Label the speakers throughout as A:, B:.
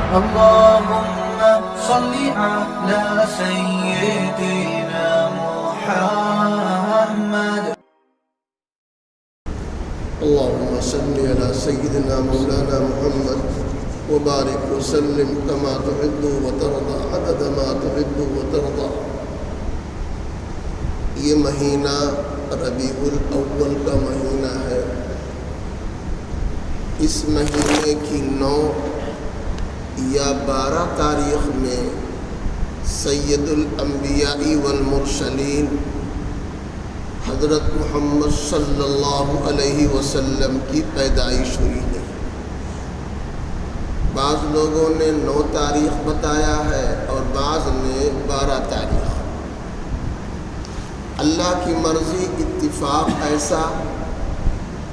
A: اللهم صل على سيدنا محمد.
B: اللهم صل على سيدنا مولانا محمد وبارك وسلم كما تحب وترضى عدد ما تحب وترضى. یہ مہینہ ربیع الاول کا مہینہ ہے. اس مہینے کی 9 یا 12 تاریخ میں سید الانبیاء والمرسلین حضرت محمد صلی اللہ علیہ وسلم کی پیدائش ہوئی ہے. بعض لوگوں نے 9 تاریخ بتایا ہے اور بعض نے 12 تاریخ. اللہ کی مرضی اتفاق ایسا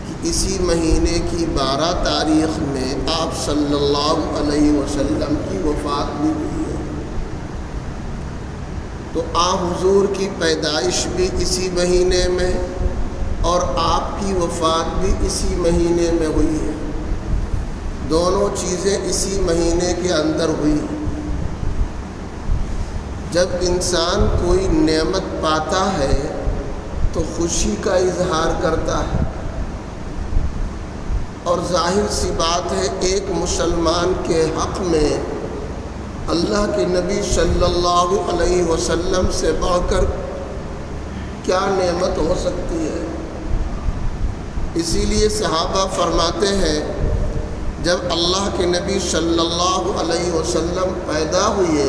B: کہ اسی مہینے کی 12 تاریخ میں آپ صلی اللہ علیہ وسلم کی وفات بھی ہوئی ہے. تو حضور کی پیدائش بھی اسی مہینے میں اور آپ کی وفات بھی اسی مہینے میں ہوئی ہے. دونوں چیزیں اسی مہینے کے اندر ہوئی. جب انسان کوئی نعمت پاتا ہے تو خوشی کا اظہار کرتا ہے، اور ظاہر سی بات ہے ایک مسلمان کے حق میں اللہ کے نبی صلی اللہ علیہ وسلم سے بڑھ کر کیا نعمت ہو سکتی ہے. اسی لیے صحابہ فرماتے ہیں جب اللہ کے نبی صلی اللہ علیہ وسلم پیدا ہوئے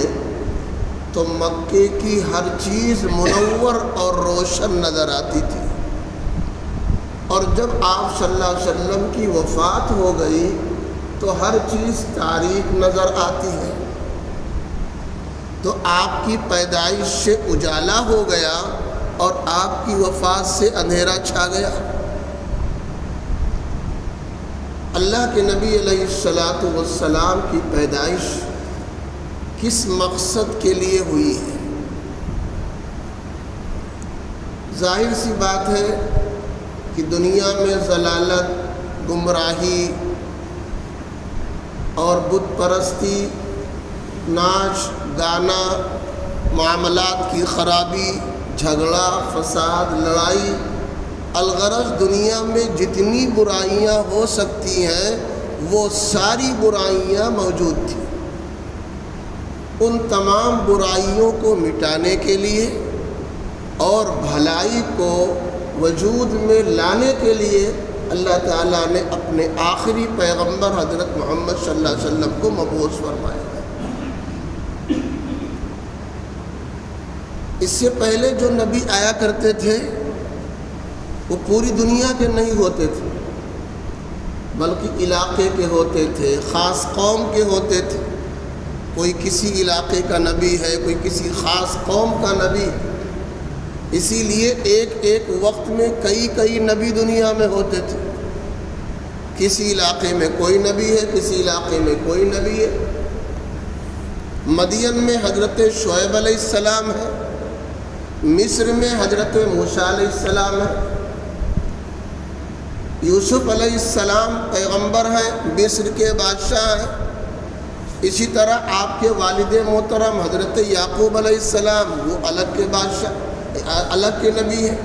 B: تو مکے کی ہر چیز منور اور روشن نظر آتی تھی، اور جب آپ صلی اللہ علیہ وسلم کی وفات ہو گئی تو ہر چیز تاریک نظر آتی ہے. تو آپ کی پیدائش سے اجالا ہو گیا اور آپ کی وفات سے اندھیرا چھا گیا. اللہ کے نبی علیہ السلام کی پیدائش کس مقصد کے لیے ہوئی ہے؟ ظاہر سی بات ہے کہ دنیا میں ضلالت، گمراہی اور بت پرستی، ناچ گانا، معاملات کی خرابی، جھگڑا، فساد، لڑائی، الغرض دنیا میں جتنی برائیاں ہو سکتی ہیں وہ ساری برائیاں موجود تھیں. ان تمام برائیوں کو مٹانے کے لیے اور بھلائی کو وجود میں لانے کے لیے اللہ تعالیٰ نے اپنے آخری پیغمبر حضرت محمد صلی اللہ علیہ وسلم کو مبعوث فرمایا. اس سے پہلے جو نبی آیا کرتے تھے وہ پوری دنیا کے نہیں ہوتے تھے، بلکہ علاقے کے ہوتے تھے، خاص قوم کے ہوتے تھے. کوئی کسی علاقے کا نبی ہے، کوئی کسی خاص قوم کا نبی. اسی لیے ایک وقت میں کئی نبی دنیا میں ہوتے تھے. کسی علاقے میں کوئی نبی ہے، کسی علاقے میں کوئی نبی ہے. مدین میں حضرت شعیب علیہ السلام ہے، مصر میں حضرت موسیٰ علیہ السلام ہے، یوسف علیہ السلام پیغمبر ہیں، مصر کے بادشاہ ہیں. اسی طرح آپ کے والد محترم حضرت یعقوب علیہ السلام وہ الگ کے بادشاہ، الگ کے نبی ہیں.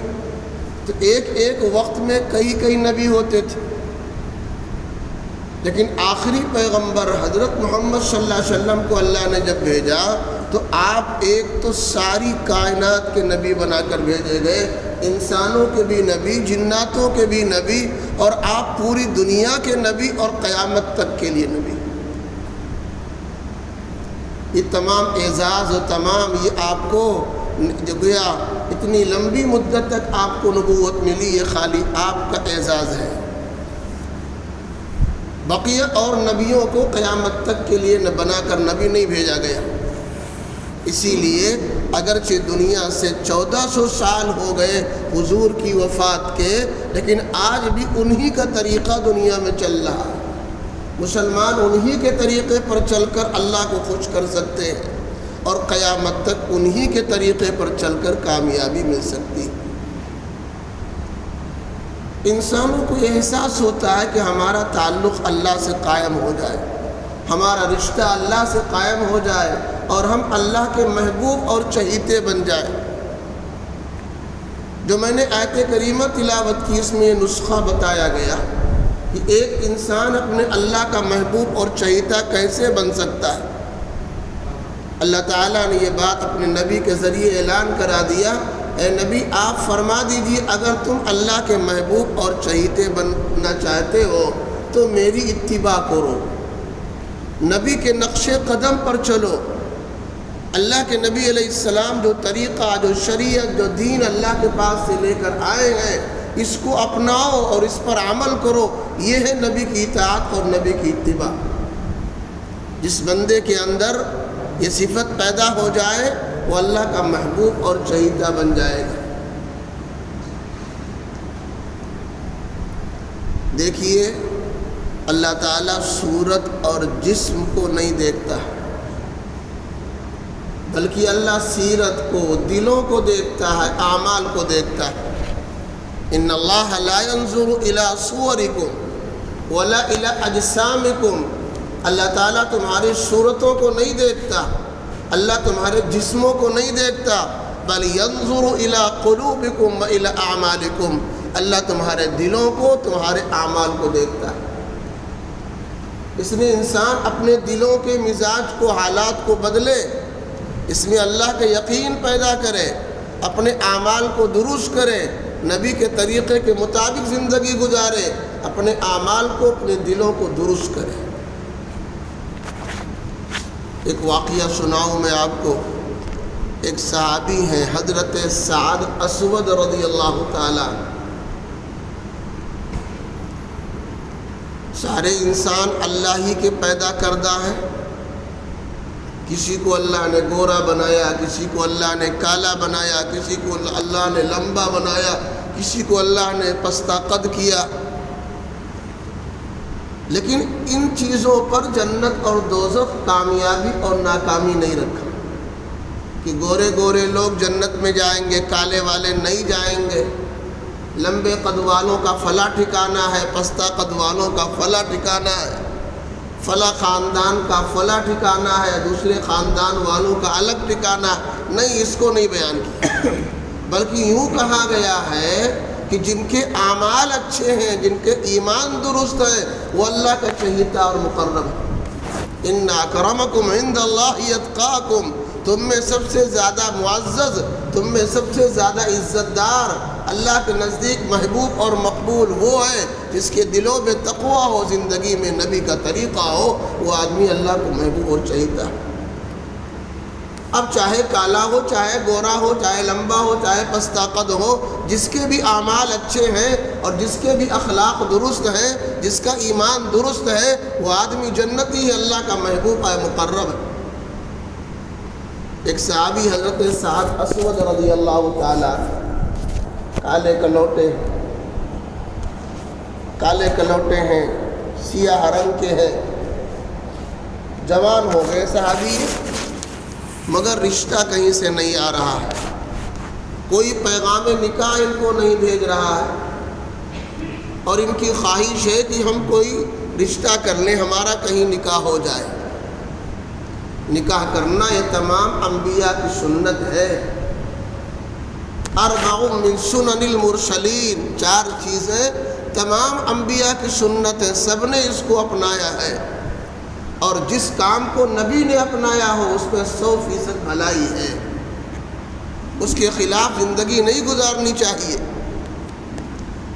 B: تو ایک وقت میں کئی نبی ہوتے تھے، لیکن آخری پیغمبر حضرت محمد صلی اللہ علیہ وسلم کو اللہ نے جب بھیجا تو آپ ایک تو ساری کائنات کے نبی بنا کر بھیجے گئے، انسانوں کے بھی نبی، جناتوں کے بھی نبی، اور آپ پوری دنیا کے نبی اور قیامت تک کے لیے نبی. یہ تمام اعزاز و تمام یہ آپ کو جو گویا اتنی لمبی مدت تک آپ کو نبوت ملی، یہ خالی آپ کا اعزاز ہے. بقیہ اور نبیوں کو قیامت تک کے لیے بنا کر نبی نہیں بھیجا گیا. اسی لیے اگرچہ دنیا سے 1400 سال ہو گئے حضور کی وفات کے، لیکن آج بھی انہی کا طریقہ دنیا میں چل رہا ہے. مسلمان انہی کے طریقے پر چل کر اللہ کو خوش کر سکتے ہیں، اور قیامت تک انہی کے طریقے پر چل کر کامیابی مل سکتی. انسانوں کو احساس ہوتا ہے کہ ہمارا تعلق اللہ سے قائم ہو جائے، ہمارا رشتہ اللہ سے قائم ہو جائے اور ہم اللہ کے محبوب اور چہیتے بن جائیں۔ جو میں نے آیت کریمہ تلاوت کی، اس میں یہ نسخہ بتایا گیا کہ ایک انسان اپنے اللہ کا محبوب اور چہیتا کیسے بن سکتا ہے۔ اللہ تعالیٰ نے یہ بات اپنے نبی کے ذریعے اعلان کرا دیا، اے نبی آپ فرما دیجئے اگر تم اللہ کے محبوب اور چہیتے بننا چاہتے ہو تو میری اتباع کرو، نبی کے نقش قدم پر چلو۔ اللہ کے نبی علیہ السلام جو طریقہ، جو شریعت، جو دین اللہ کے پاس سے لے کر آئے ہیں، اس کو اپناؤ اور اس پر عمل کرو۔ یہ ہے نبی کی اطاعت اور نبی کی اتباع۔ جس بندے کے اندر یہ صفت پیدا ہو جائے وہ اللہ کا محبوب اور چہیتا بن جائے گا۔ دیکھیے اللہ تعالیٰ صورت اور جسم کو نہیں دیکھتا، بلکہ اللہ سیرت کو، دلوں کو دیکھتا ہے، اعمال کو دیکھتا ہے۔ ان اللہ لا ينظر الى صورکم ولا الى اجسامکم، اللہ تعالیٰ تمہاری صورتوں کو نہیں دیکھتا، اللہ تمہارے جسموں کو نہیں دیکھتا، بل ينظر الى قلوبکم والى اعمالکم، اللہ تمہارے دلوں کو، تمہارے اعمال کو دیکھتا ہے۔ اس میں انسان اپنے دلوں کے مزاج کو، حالات کو بدلے، اس میں اللہ کا یقین پیدا کرے، اپنے اعمال کو درست کرے، نبی کے طریقے کے مطابق زندگی گزارے، اپنے اعمال کو، اپنے دلوں کو درست کرے۔ ایک واقعہ سناؤں میں آپ کو۔ ایک صحابی ہیں حضرت سعد اسود رضی اللہ تعالیٰ۔ سارے انسان اللہ ہی کے پیدا کردہ ہیں، کسی کو اللہ نے گورا بنایا، کسی کو اللہ نے کالا بنایا، کسی کو اللہ نے لمبا بنایا، کسی کو اللہ نے پستہ قد کیا، لیکن ان چیزوں پر جنت اور دوزخ کامیابی اور ناکامی نہیں رکھا کہ گورے گورے لوگ جنت میں جائیں گے، کالے والے نہیں جائیں گے، لمبے قد والوں کا فلاں ٹھکانہ ہے، پستہ قد والوں کا فلاں ٹھکانہ ہے، فلاں خاندان کا فلاں ٹھکانہ ہے، دوسرے خاندان والوں کا الگ ٹھکانہ نہیں، اس کو نہیں بیان کیا، بلکہ یوں کہا گیا ہے کہ جن کے اعمال اچھے ہیں، جن کے ایمان درست ہے، وہ اللہ کا چہیتا اور مقرب ہے۔ ان اکرمکم عند اللہ اتقاکم، تم میں سب سے زیادہ معزز، تم میں سب سے زیادہ عزت دار، اللہ کے نزدیک محبوب اور مقبول وہ ہے جس کے دلوں میں تقویٰ ہو، زندگی میں نبی کا طریقہ ہو، وہ آدمی اللہ کو محبوب اور چہیتا ہے۔ اب چاہے کالا ہو، چاہے گورا ہو، چاہے لمبا ہو، چاہے پستہ قد ہو، جس کے بھی اعمال اچھے ہیں اور جس کے بھی اخلاق درست ہیں، جس کا ایمان درست ہے، وہ آدمی جنتی ہے، اللہ کا محبوب ہے، مقرب ہے۔ ایک صحابی حضرت سعد اسود رضی اللہ تعالیٰ، کالے کلوٹے ہیں، سیاہ رنگ کے ہیں، جوان ہو گئے صحابی، مگر رشتہ کہیں سے نہیں آ رہا ہے، کوئی پیغام نکاح ان کو نہیں بھیج رہا ہے، اور ان کی خواہش ہے کہ ہم کوئی رشتہ کر لیں، ہمارا کہیں نکاح ہو جائے۔ نکاح کرنا یہ تمام انبیاء کی سنت ہے۔ اربع من سنن المرسلین، 4 چیزیں تمام انبیاء کی سنت ہیں، سب نے اس کو اپنایا ہے، اور جس کام کو نبی نے اپنایا ہو اس میں 100% بھلائی ہے، اس کے خلاف زندگی نہیں گزارنی چاہیے۔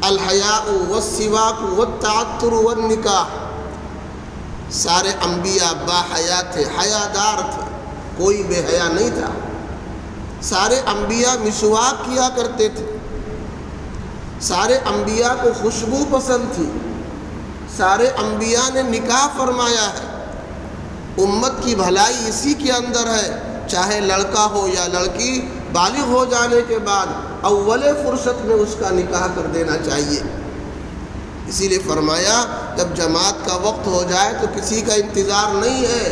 B: الحیاء والسواک والتعطر والنکاح، سارے انبیاء با حیا تھے، حیادار تھے، کوئی بے حیا نہیں تھا، سارے انبیاء مسواک کیا کرتے تھے، سارے انبیاء کو خوشبو پسند تھی، سارے انبیاء نے نکاح فرمایا ہے۔ امت کی بھلائی اسی کے اندر ہے، چاہے لڑکا ہو یا لڑکی، بالغ ہو جانے کے بعد اول فرصت میں اس کا نکاح کر دینا چاہیے۔ اسی لیے فرمایا جب جماعت کا وقت ہو جائے تو کسی کا انتظار نہیں ہے،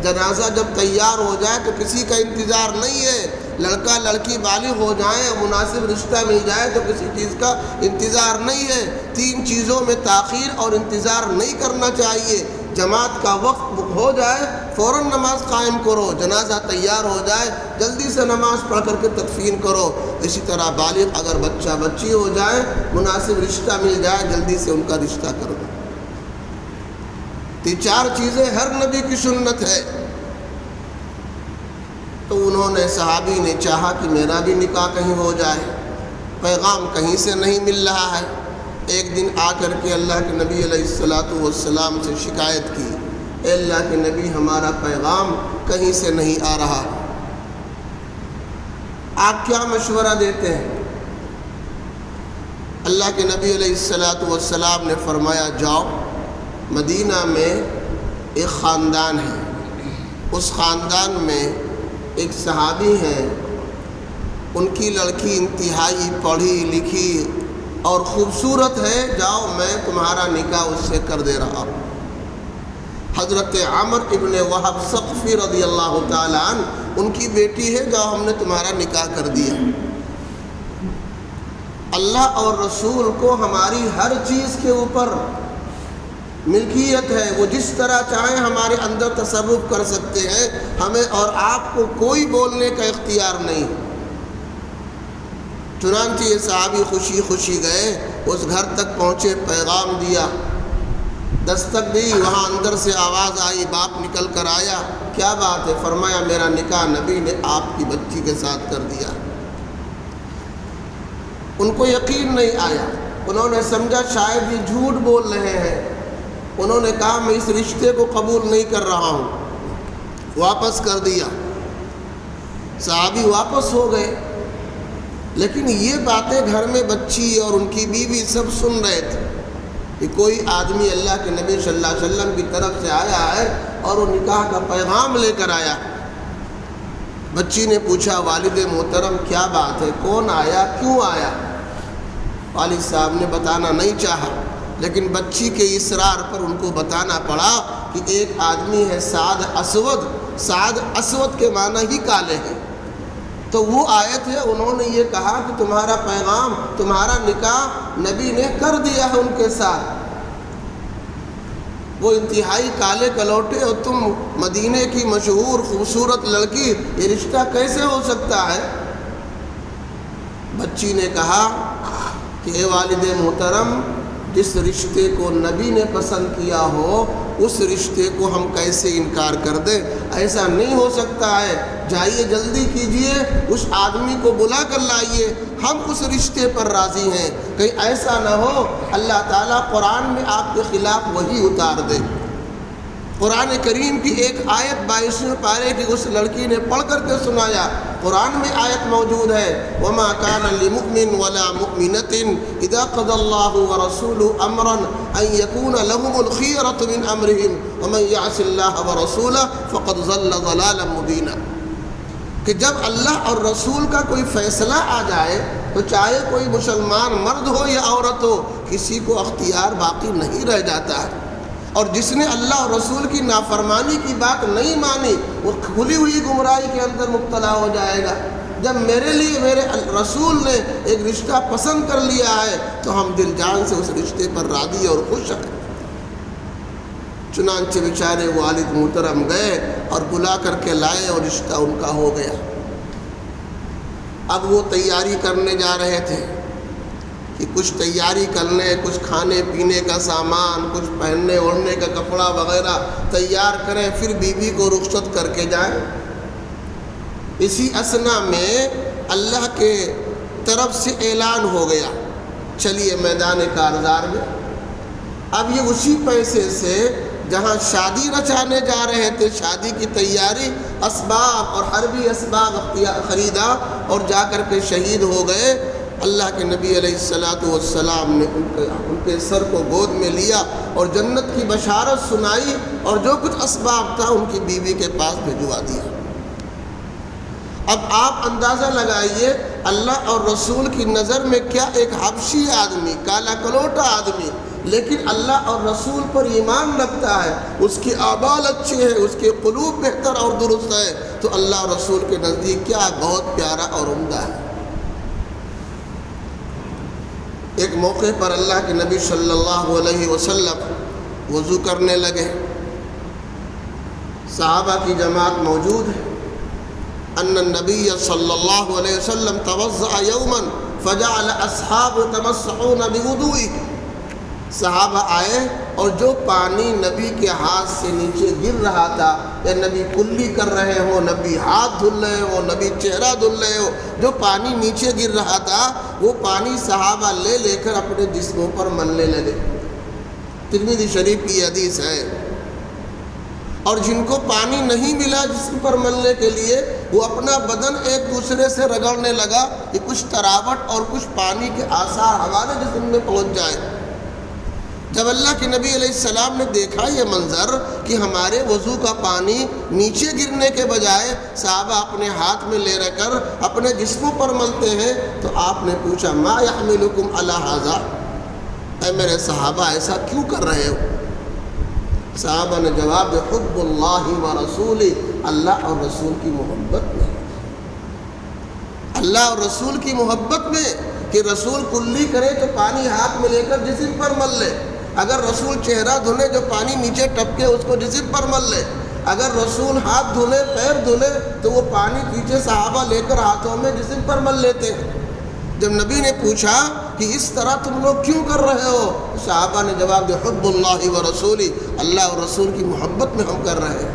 B: جنازہ جب تیار ہو جائے تو کسی کا انتظار نہیں ہے، لڑکا لڑکی بالغ ہو جائیں، مناسب رشتہ مل جائے تو کسی چیز کا انتظار نہیں ہے۔ 3 چیزوں میں تاخیر اور انتظار نہیں کرنا چاہیے۔ جماعت کا وقت ہو جائے فوراً نماز قائم کرو، جنازہ تیار ہو جائے جلدی سے نماز پڑھ کر کے تدفین کرو۔ اسی طرح بالغ اگر بچہ بچی ہو جائے، مناسب رشتہ مل جائے، جلدی سے ان کا رشتہ کر دو۔ یہ 4 چیزیں ہر نبی کی سنت ہے۔ تو انہوں نے صحابی نے چاہا کہ میرا بھی نکاح کہیں ہو جائے، پیغام کہیں سے نہیں مل رہا ہے۔ ایک دن آ کر کے اللہ کے نبی علیہ السلام سے شکایت کی، اے اللہ کے نبی ہمارا پیغام کہیں سے نہیں آ رہا، آپ کیا مشورہ دیتے ہیں؟ اللہ کے نبی علیہ السلام نے فرمایا جاؤ، مدینہ میں ایک خاندان ہے، اس خاندان میں ایک صحابی ہیں، ان کی لڑکی انتہائی پڑھی لکھی اور خوبصورت ہے، جاؤ میں تمہارا نکاح اس سے کر دے رہا ہوں۔ حضرت عمر ابن وہب ثقفی رضی اللہ تعالیٰ عنہ ان کی بیٹی ہے، جاؤ ہم نے تمہارا نکاح کر دیا۔ اللہ اور رسول کو ہماری ہر چیز کے اوپر ملکیت ہے، وہ جس طرح چاہیں ہمارے اندر تصرف کر سکتے ہیں، ہمیں اور آپ کو کوئی بولنے کا اختیار نہیں۔ چنانچہ یہ صحابی خوشی خوشی گئے، اس گھر تک پہنچے، پیغام دیا، دستک دی، وہاں اندر سے آواز آئی، باپ نکل کر آیا، کیا بات ہے؟ فرمایا میرا نکاح نبی نے آپ کی بچی کے ساتھ کر دیا۔ ان کو یقین نہیں آیا، انہوں نے سمجھا شاید یہ جھوٹ بول رہے ہیں، انہوں نے کہا میں اس رشتے کو قبول نہیں کر رہا ہوں، واپس کر دیا۔ صحابی واپس ہو گئے، لیکن یہ باتیں گھر میں بچی اور ان کی بیوی سب سن رہے تھے کہ کوئی آدمی اللہ کے نبی صلی اللہ علیہ وسلم کی طرف سے آیا ہے اور وہ نکاح کا پیغام لے کر آیا۔ بچی نے پوچھا والد محترم کیا بات ہے، کون آیا، کیوں آیا؟ والد صاحب نے بتانا نہیں چاہا، لیکن بچی کے اصرار پر ان کو بتانا پڑا کہ ایک آدمی ہے سعد اسود، سعد اسود کے معنی ہی کالے ہیں، تو وہ آئے تھے، انہوں نے یہ کہا کہ تمہارا پیغام، تمہارا نکاح نبی نے کر دیا ہے ان کے ساتھ، وہ انتہائی کالے کلوٹے اور تم مدینے کی مشہور خوبصورت لڑکی، یہ رشتہ کیسے ہو سکتا ہے؟ بچی نے کہا کہ اے والد محترم، جس رشتے کو نبی نے پسند کیا ہو اس رشتے کو ہم کیسے انکار کر دیں؟ ایسا نہیں ہو سکتا ہے، جائیے جلدی کیجئے، اس آدمی کو بلا کر لائیے، ہم اس رشتے پر راضی ہیں، کہیں ایسا نہ ہو اللہ تعالیٰ قرآن میں آپ کے خلاف وحی اتار دے۔ قرآن کریم کی ایک آیت 22ویں پارے کی اس لڑکی نے پڑھ کر کے سنایا، قرآن میں آیت موجود ہے وَمَا كَانَ لِمُؤْمِنٍ وَلَا مُؤْمِنَةٍ إِذَا قَضَى اللَّهُ وَرَسُولُهُ أَمْرًا أَن يَكُونَ لَهُمُ الْخِيَرَةُ مِنْ أَمْرِهِمْ وَمَن يَعْصِ اللَّهَ وَرَسُولَهُ فَقَدْ ضَلَّ ضَلَالًا مُبِينًا، کہ جب اللہ اور رسول کا کوئی فیصلہ آ جائے تو چاہے کوئی مسلمان مرد ہو یا عورت ہو، کسی کو اختیار باقی نہیں رہ جاتا ہے، اور جس نے اللہ اور رسول کی نافرمانی کی بات نہیں مانی وہ کھلی ہوئی گمراہی کے اندر مبتلا ہو جائے گا۔ جب میرے لیے میرے رسول نے ایک رشتہ پسند کر لیا ہے تو ہم دل جان سے اس رشتے پر راضی اور خوش ہیں۔ چنانچہ بیچارے والد محترم گئے اور بلا کر کے لائے اور رشتہ ان کا ہو گیا۔ اب وہ تیاری کرنے جا رہے تھے کہ کچھ تیاری کر لیں، کچھ کھانے پینے کا سامان، کچھ پہننے اوڑھنے کا کپڑا وغیرہ تیار کریں، پھر بیوی کو رخصت کر کے جائیں۔ اسی اثنا میں اللہ کے طرف سے اعلان ہو گیا چلیے میدان کارزار میں۔ اب یہ اسی پیسے سے جہاں شادی رچانے جا رہے تھے، شادی کی تیاری، اسباب اور حربی اسباب خریدا اور جا کر کے شہید ہو گئے۔ اللہ کے نبی علیہ السلام نے ان کے سر کو گود میں لیا اور جنت کی بشارت سنائی اور جو کچھ اسباب تھا ان کی بیوی کے پاس بھجوا دیا۔ اب آپ اندازہ لگائیے اللہ اور رسول کی نظر میں کیا ایک حبشی آدمی، کالا کلوٹا آدمی، لیکن اللہ اور رسول پر ایمان رکھتا ہے، اس کے اعمال اچھے ہیں، اس کے قلوب بہتر اور درست ہے، تو اللہ اور رسول کے نزدیک کیا بہت پیارا اور عمدہ ہے۔ ایک موقع پر اللہ کے نبی صلی اللہ علیہ وسلم وضو کرنے لگے، صحابہ کی جماعت موجود ہے. ان النبی صلی اللہ علیہ وسلم توضأ یوما فجعل اصحاب تمسحون بوضوئه. صحابہ آئے اور جو پانی نبی کے ہاتھ سے نیچے گر رہا تھا، یا نبی کلی کر رہے ہو، نبی ہاتھ دھل رہے ہو، نبی چہرہ دھل رہے ہو، جو پانی نیچے گر رہا تھا وہ پانی صحابہ لے لے کر اپنے جسموں پر ملنے لگے. ترمذی شریف کی حدیث ہے. اور جن کو پانی نہیں ملا جسم پر ملنے کے لیے، وہ اپنا بدن ایک دوسرے سے رگڑنے لگا کہ کچھ تراوٹ اور کچھ پانی کے آثار ہمارے جسم میں پہنچ جائے. جب اللہ کے نبی علیہ السلام نے دیکھا یہ منظر کہ ہمارے وضو کا پانی نیچے گرنے کے بجائے صحابہ اپنے ہاتھ میں لے رہ کر اپنے جسموں پر ملتے ہیں، تو آپ نے پوچھا ما یحملکم علی ھذا، اے میرے صحابہ ایسا کیوں کر رہے ہو؟ صحابہ نے جواب دیا حب اللہ و رسولہ، اللہ اور رسول کی محبت میں. اللہ اور رسول کی محبت میں کہ رسول کلی کرے تو پانی ہاتھ میں لے کر جسم پر مل لے، اگر رسول چہرہ دھلے جو پانی نیچے ٹپکے اس کو جسم پر مل لے، اگر رسول ہاتھ دھلے پیر دھلے تو وہ پانی پیچھے صحابہ لے کر ہاتھوں میں جسم پر مل لیتے ہیں. جب نبی نے پوچھا کہ اس طرح تم لوگ کیوں کر رہے ہو، صحابہ نے جواب دیا حب اللہ و رسولہ، اللہ اور رسول کی محبت میں ہم کر رہے ہیں.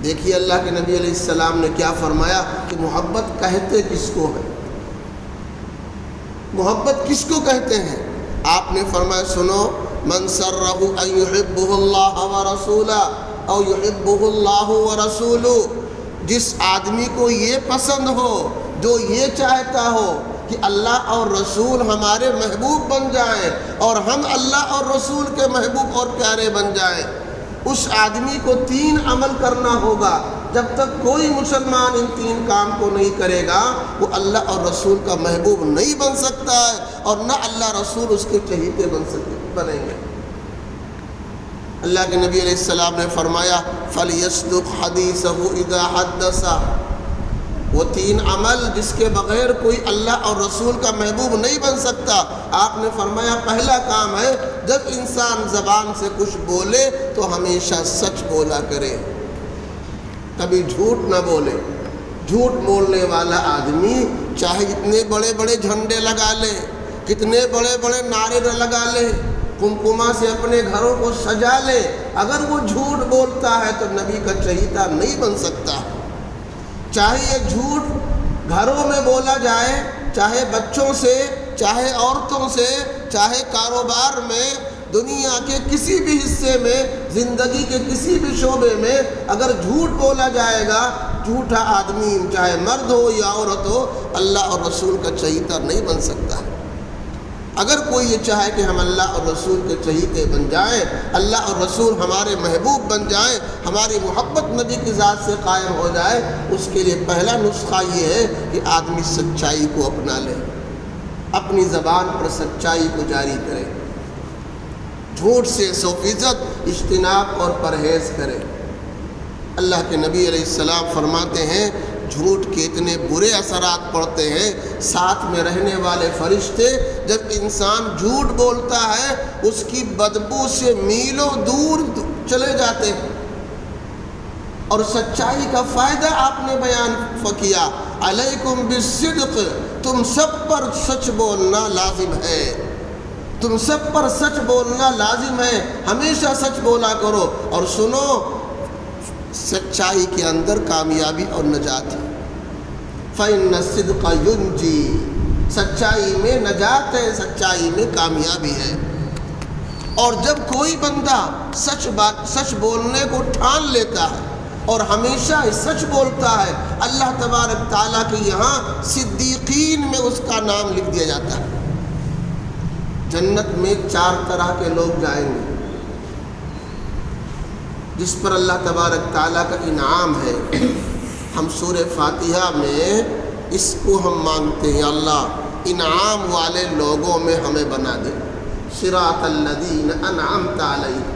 B: دیکھیے اللہ کے نبی علیہ السلام نے کیا فرمایا کہ محبت کہتے کس کو ہے، محبت کس کو کہتے ہیں. آپ نے فرمایا سنو، من سرہ ان یحبہ اللہ ورسولہ او یحبہ اللہ ورسولہ، جس آدمی کو یہ پسند ہو، جو یہ چاہتا ہو کہ اللہ اور رسول ہمارے محبوب بن جائیں اور ہم اللہ اور رسول کے محبوب اور پیارے بن جائیں، اس آدمی کو 3 عمل کرنا ہوگا. جب تک کوئی مسلمان ان 3 کام کو نہیں کرے گا وہ اللہ اور رسول کا محبوب نہیں بن سکتا ہے، اور نہ اللہ رسول اس کے چہیتے بنیں گے. اللہ کے نبی علیہ السلام نے فرمایا فَلْيَصْدُقْ حَدِيثَهُ إِذَا حَدَّثَ. وہ 3 عمل جس کے بغیر کوئی اللہ اور رسول کا محبوب نہیں بن سکتا. آپ نے فرمایا پہلا کام ہے جب انسان زبان سے کچھ بولے تو ہمیشہ سچ بولا کرے، کبھی جھوٹ نہ بولے. جھوٹ بولنے والا آدمی چاہے اتنے بڑے بڑے جھنڈے لگا لے، کتنے بڑے بڑے نعرے لگا لے، کمکما سے اپنے گھروں کو سجا لے، اگر وہ جھوٹ بولتا ہے تو نبی کا چہیتا نہیں بن سکتا. چاہے یہ جھوٹ گھروں میں بولا جائے، چاہے بچوں سے، چاہے عورتوں سے، چاہے کاروبار میں، دنیا کے کسی بھی حصے میں، زندگی کے کسی بھی شعبے میں اگر جھوٹ بولا جائے گا، جھوٹا آدمی چاہے مرد ہو یا عورت ہو اللہ اور رسول کا چہیتا نہیں بن سکتا. اگر کوئی یہ چاہے کہ ہم اللہ اور رسول کے چہیتے بن جائیں، اللہ اور رسول ہمارے محبوب بن جائیں، ہماری محبت نبی کی ذات سے قائم ہو جائے، اس کے لیے پہلا نسخہ یہ ہے کہ آدمی سچائی کو اپنا لے، اپنی زبان پر سچائی کو جاری کرے، جھوٹ سے 100% اجتناب اور پرہیز کرے. اللہ کے نبی علیہ السلام فرماتے ہیں جھوٹ کے اتنے برے اثرات پڑتے ہیں، ساتھ میں رہنے والے فرشتے جب انسان جھوٹ بولتا ہے اس کی بدبو سے میلوں دور چلے جاتے ہیں. اور سچائی کا فائدہ آپ نے بیان کیا، علیکم بالصدق، تم سب پر سچ بولنا لازم ہے، تم سب پر سچ بولنا لازم ہے، ہمیشہ سچ بولا کرو. اور سنو، سچائی کے اندر کامیابی اور نجات ہے. فَإِنَّ الصِّدْقَ يُنْجِي، سچائی میں نجات ہے، سچائی میں کامیابی ہے. اور جب کوئی بندہ سچ بولنے کو ٹھان لیتا ہے اور ہمیشہ سچ بولتا ہے، اللہ تبارک تعالیٰ کے یہاں صدیقین میں اس کا نام لکھ دیا جاتا ہے. جنت میں 4 طرح کے لوگ جائیں گے جس پر اللہ تبارک تعالیٰ کا انعام ہے. ہم سورہ فاتحہ میں اس کو ہم مانگتے ہیں، اللہ انعام والے لوگوں میں ہمیں بنا دے. صراط الذین انعمت علیہم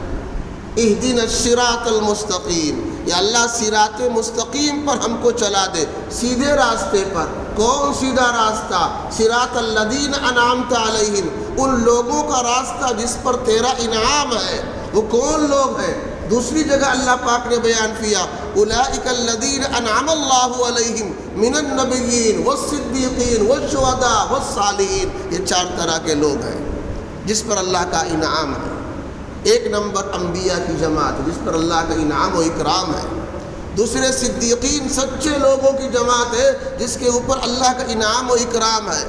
B: اہدنا الصراط المستقیم، یا اللہ صراط مستقیم پر ہم کو چلا دے، سیدھے راستے پر. کون سیدھا راستہ؟ صراط الذین انعمت علیہم، ان لوگوں کا راستہ جس پر تیرا انعام ہے. وہ کون لوگ ہیں؟ دوسری جگہ اللہ پاک نے بیان کیا اولئک الذین انعم اللہ علیہم من النبیین والصدیقین والشہداء والصالحین، یہ 4 طرح کے لوگ ہیں جس پر اللہ کا انعام ہے۔ 1 نمبر انبیاء کی جماعت جس پر اللہ کا انعام و اکرام ہے، دوسرے صدیقین سچے لوگوں کی جماعت ہے جس کے اوپر اللہ کا انعام و اکرام ہے،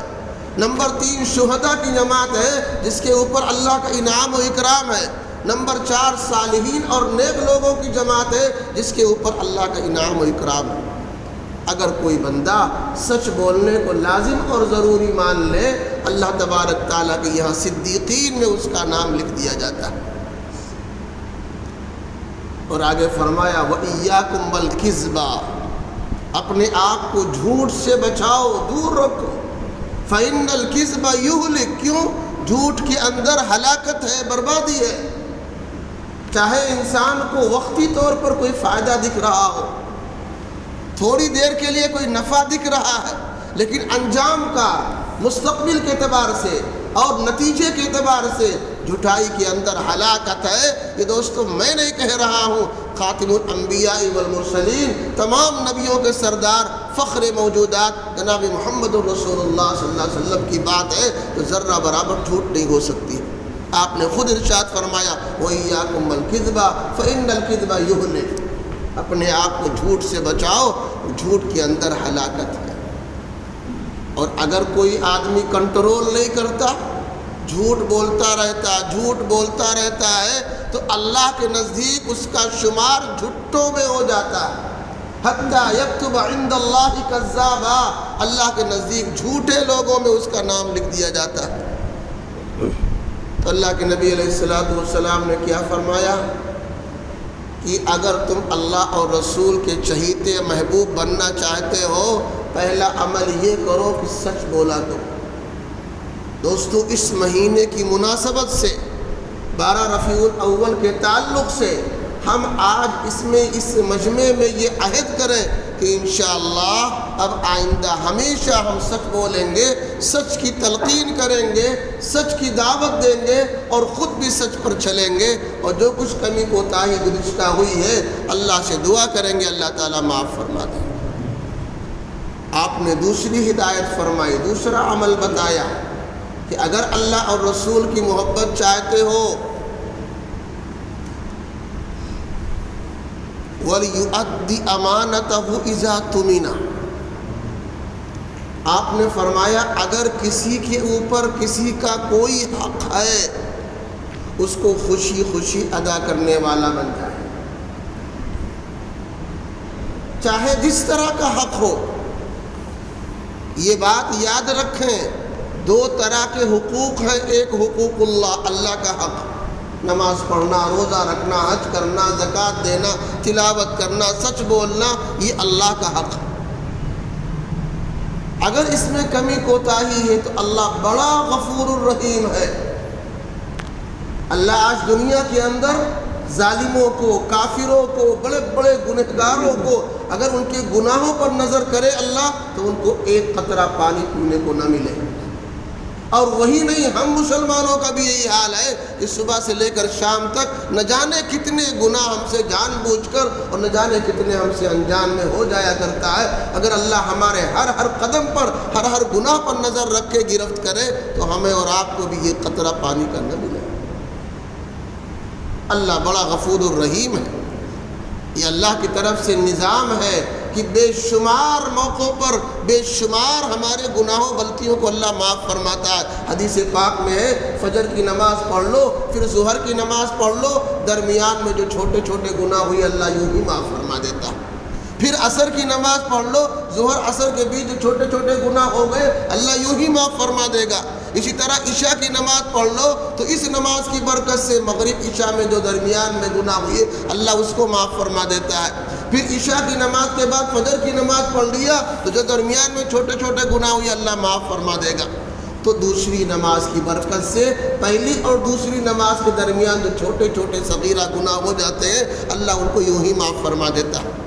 B: نمبر 3 شہداء کی جماعت ہے جس کے اوپر اللہ کا انعام و اکرام ہے، نمبر 4 صالحین اور نیک لوگوں کی جماعت ہے جس کے اوپر اللہ کا انعام و اکرام ہے۔ اگر کوئی بندہ سچ بولنے کو لازم اور ضروری مان لے، اللہ تبارک تعالیٰ کے یہاں صدیقین میں اس کا نام لکھ دیا جاتا ہے۔ اور آگے فرمایا وَإِيَّاكُمْ وَالْكِذْبَ، اپنے آپ کو جھوٹ سے بچاؤ، دور رکھو۔ فَإِنَّ الْكِذْبَ يُهْلِكُ، کیوں؟ جھوٹ کے اندر ہلاکت ہے، بربادی ہے۔ چاہے انسان کو وقتی طور پر کوئی فائدہ دکھ رہا ہو، تھوڑی دیر کے لیے کوئی نفع دکھ رہا ہے، لیکن انجام کا مستقبل کے اعتبار سے اور نتیجے کے اعتبار سے جھٹائی کے اندر ہلاکت ہے۔ یہ دوستو میں نہیں کہہ رہا ہوں، خاتم الانبیاء والمرسلین، تمام نبیوں کے سردار، فخر موجودات جناب محمد رسول اللہ صلی اللہ علیہ وسلم کی بات ہے تو ذرہ برابر جھوٹ نہیں ہو سکتی۔ آپ نے خود ارشاد فرمایا وَإِيَّاكُمْ وَالْكِذْبَ فَإِنَّ الْكِذْبَ يُهْلِكُ، اپنے آپ کو جھوٹ سے بچاؤ، جھوٹ کے اندر ہلاکت ہے۔ اور اگر کوئی آدمی کنٹرول نہیں کرتا، جھوٹ بولتا رہتا ہے تو اللہ کے نزدیک اس کا شمار جھٹوں میں ہو جاتا ہے۔ حتیٰ یکتب عند اللہ کذابا، اللہ کے نزدیک جھوٹے لوگوں میں اس کا نام لکھ دیا جاتا ہے۔ تو اللہ کے نبی علیہ السلام نے کیا فرمایا کہ اگر تم اللہ اور رسول کے چہیتے محبوب بننا چاہتے ہو، پہلا عمل یہ کرو کہ سچ بولا کرو۔ دوستو اس مہینے کی مناسبت سے 12 رفیع الاول کے تعلق سے ہم آج اس مجمع میں یہ عہد کریں کہ انشاءاللہ اب آئندہ ہمیشہ ہم سچ بولیں گے، سچ کی تلقین کریں گے، سچ کی دعوت دیں گے اور خود بھی سچ پر چلیں گے، اور جو کچھ کمی کوتاہی گزشتہ ہوئی ہے اللہ سے دعا کریں گے اللہ تعالیٰ معاف فرما دیں۔ آپ نے دوسری ہدایت فرمائی، دوسرا عمل بتایا کہ اگر اللہ اور رسول کی محبت چاہتے ہو وَلْيُؤَدِّ أَمَانَتَهُ إِذَا تُمِنَ، آپ نے فرمایا اگر کسی کے اوپر کسی کا کوئی حق ہے اس کو خوشی خوشی ادا کرنے والا بن جائے، چاہے جس طرح کا حق ہو۔ یہ بات یاد رکھیں، 2 طرح کے حقوق ہیں، ایک حقوق اللہ، اللہ کا حق، نماز پڑھنا، روزہ رکھنا، حج کرنا، زکوٰۃ دینا، تلاوت کرنا، سچ بولنا، یہ اللہ کا حق۔ اگر اس میں کمی کوتاہی ہے تو اللہ بڑا غفور الرحیم ہے۔ اللہ آج دنیا کے اندر ظالموں کو، کافروں کو، بڑے بڑے گنہگاروں کو اگر ان کے گناہوں پر نظر کرے اللہ تو ان کو ایک قطرہ پانی پینے کو نہ ملے۔ اور وہی نہیں، ہم مسلمانوں کا بھی یہی حال ہے کہ صبح سے لے کر شام تک نہ جانے کتنے گناہ ہم سے جان بوجھ کر اور نہ جانے کتنے ہم سے انجان میں ہو جایا کرتا ہے۔ اگر اللہ ہمارے ہر قدم پر، ہر گناہ پر نظر رکھ کے گرفت کرے تو ہمیں اور آپ کو بھی یہ قطرہ پانی کا نہ ملے۔ اللہ بڑا غفور الرحیم ہے۔ یہ اللہ کی طرف سے نظام ہے کہ بے شمار موقعوں پر بے شمار ہمارے گناہوں غلطیوں کو اللہ معاف فرماتا ہے۔ حدیث پاک میں ہے فجر کی نماز پڑھ لو، پھر ظہر کی نماز پڑھ لو، درمیان میں جو چھوٹے چھوٹے گناہ ہوئے اللہ یوں ہی معاف فرما دیتا ہے۔ پھر عصر کی نماز پڑھ لو، ظہر عصر کے بیچ جو چھوٹے چھوٹے گناہ ہو گئے اللہ یوں ہی معاف فرما دے گا۔ اسی طرح عشاء کی نماز پڑھ لو تو اس نماز کی برکت سے مغرب عشاء میں جو درمیان میں گناہ ہوئے اللہ اس کو معاف فرما دیتا ہے۔ پھر عشاء کی نماز کے بعد فجر کی نماز پڑھ لیا تو جو درمیان میں چھوٹے چھوٹے گناہ ہوئے اللہ معاف فرما دے گا۔ تو دوسری نماز کی برکت سے پہلی اور دوسری نماز کے درمیان جو چھوٹے چھوٹے صغیرہ گناہ ہو جاتے ہیں اللہ ان کو یوں ہی معاف فرما دیتا ہے۔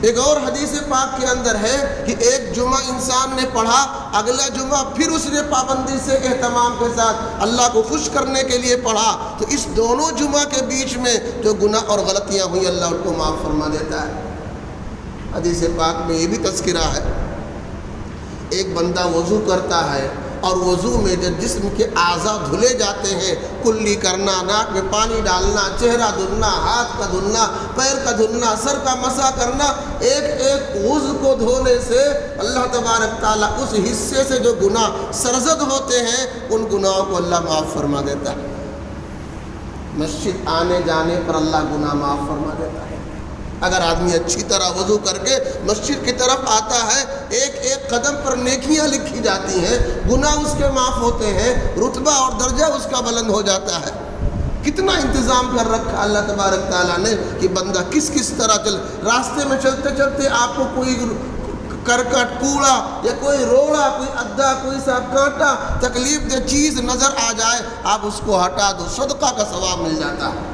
B: ایک اور حدیث پاک کے اندر ہے کہ ایک جمعہ انسان نے پڑھا، اگلا جمعہ پھر اس نے پابندی سے اہتمام کے ساتھ اللہ کو خوش کرنے کے لیے پڑھا، تو اس دونوں جمعہ کے بیچ میں جو گناہ اور غلطیاں ہوئی اللہ ان کو معاف فرما دیتا ہے۔ حدیث پاک میں یہ بھی تذکرہ ہے، ایک بندہ وضو کرتا ہے اور وضو میں جب جسم کے اعضاء دھلے جاتے ہیں، کلی کرنا، ناک میں پانی ڈالنا، چہرہ دھلنا، ہاتھ کا دھلنا، پیر کا دھلنا، سر کا مسح کرنا، ایک ایک عضو کو دھونے سے اللہ تبارک تعالیٰ اس حصے سے جو گناہ سرزد ہوتے ہیں ان گناہوں کو اللہ معاف فرما دیتا ہے۔ مسجد آنے جانے پر اللہ گناہ معاف فرما دیتا ہے۔ اگر آدمی اچھی طرح وضو کر کے مسجد کی طرف آتا ہے، ایک ایک قدم پر نیکیاں لکھی جاتی ہیں، گناہ اس کے معاف ہوتے ہیں، رتبہ اور درجہ اس کا بلند ہو جاتا ہے۔ کتنا انتظام کر رکھا اللہ تبارک تعالیٰ نے کہ بندہ کس کس طرح راستے میں چلتے چلتے آپ کو کوئی کرکٹ، کوڑا یا کوئی روڑا، کوئی ادھا، کوئی سا کانٹا، تکلیف دہ چیز نظر آ جائے، آپ اس کو ہٹا دو، صدقہ کا ثواب مل جاتا ہے۔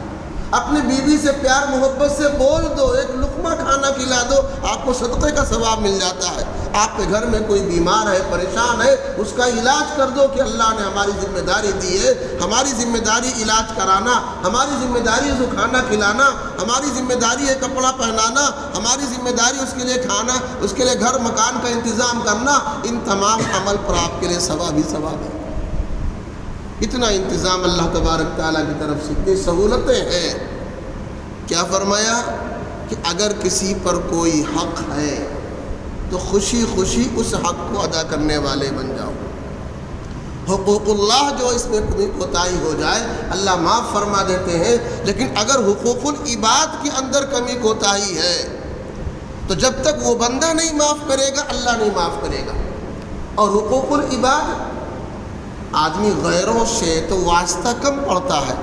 B: اپنی بیوی سے پیار محبت سے بول دو، ایک لقمہ کھانا کھلا دو، آپ کو صدقے کا ثواب مل جاتا ہے۔ آپ کے گھر میں کوئی بیمار ہے، پریشان ہے، اس کا علاج کر دو کہ اللہ نے ہماری ذمہ داری دی ہے، ہماری ذمہ داری علاج کرانا، ہماری ذمہ داری اس کو کھانا کھلانا، ہماری ذمہ داری ہے کپڑا پہنانا، ہماری ذمہ داری اس کے لیے کھانا، اس کے لیے گھر مکان کا انتظام کرنا۔ ان تمام عمل پر آپ کے لیے ثواب ہی ثواب ہے۔ اتنا انتظام اللہ تبارک تعالیٰ کی طرف سے، اتنی سہولتیں ہیں۔ کیا فرمایا کہ اگر کسی پر کوئی حق ہے تو خوشی خوشی اس حق کو ادا کرنے والے بن جاؤ۔ حقوق اللہ جو اس میں کوئی کوتاہی ہو جائے اللہ معاف فرما دیتے ہیں، لیکن اگر حقوق العباد کے اندر کمی کوتاہی ہے تو جب تک وہ بندہ نہیں معاف کرے گا اللہ نہیں معاف کرے گا۔ اور حقوق العباد آدمی غیروں سے تو واسطہ کم پڑتا ہے،